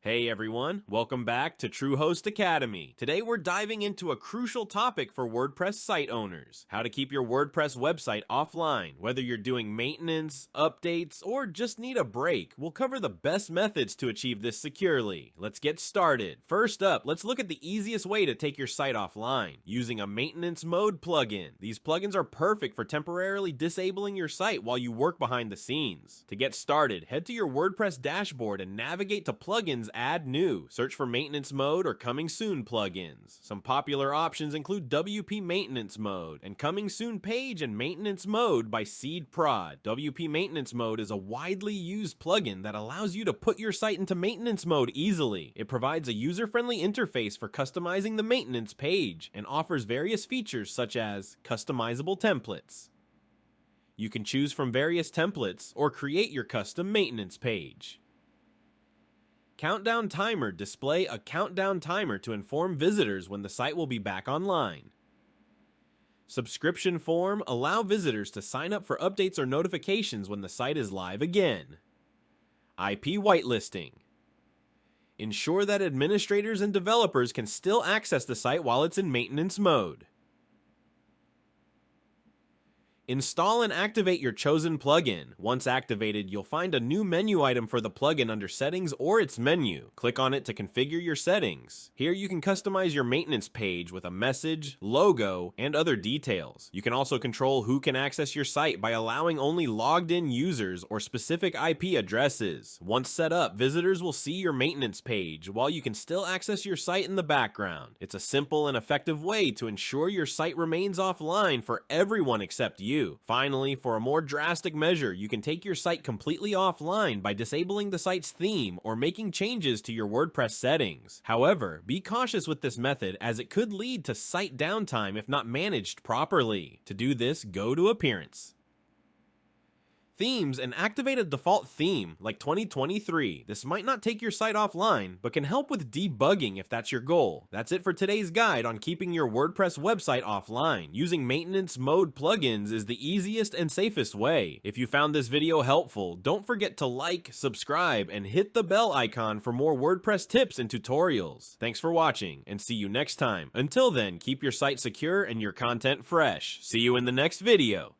Hey everyone, welcome back to Truehost Academy. Today we're diving into a crucial topic for WordPress site owners: how to keep your WordPress website offline. Whether you're doing maintenance, updates, or just need a break, we'll cover the best methods to achieve this securely. Let's get started. First up, let's look at the easiest way to take your site offline, using a maintenance mode plugin. These plugins are perfect for temporarily disabling your site while you work behind the scenes. To get started, head to your WordPress dashboard and navigate to Plugins, Add New. Search for Maintenance Mode or Coming Soon plugins. Some popular options include WP Maintenance Mode and Coming Soon Page and Maintenance Mode by Seed Prod. WP Maintenance Mode is a widely used plugin that allows you to put your site into maintenance mode easily. It provides a user-friendly interface for customizing the maintenance page and offers various features such as customizable templates. You can choose from various templates or create your custom maintenance page. Countdown Timer. Display a countdown timer to inform visitors when the site will be back online. Subscription Form. Allow visitors to sign up for updates or notifications when the site is live again. IP whitelisting. Ensure that administrators and developers can still access the site while it's in maintenance mode. Install and activate your chosen plugin. Once activated, you'll find a new menu item for the plugin under Settings or its menu. Click on it to configure your settings. Here you can customize your maintenance page with a message, logo, and other details. You can also control who can access your site by allowing only logged-in users or specific IP addresses. Once set up, visitors will see your maintenance page while you can still access your site in the background. It's a simple and effective way to ensure your site remains offline for everyone except you. Finally, for a more drastic measure, you can take your site completely offline by disabling the site's theme or making changes to your WordPress settings. However, be cautious with this method as it could lead to site downtime if not managed properly. To do this, go to Appearance, Themes, and activate a default theme like 2023. This might not take your site offline, but can help with debugging if that's your goal. That's it for today's guide on keeping your WordPress website offline. Using maintenance mode plugins is the easiest and safest way. If you found this video helpful, don't forget to like, subscribe, and hit the bell icon for more WordPress tips and tutorials. Thanks for watching, and see you next time. Until then, keep your site secure and your content fresh. See you in the next video.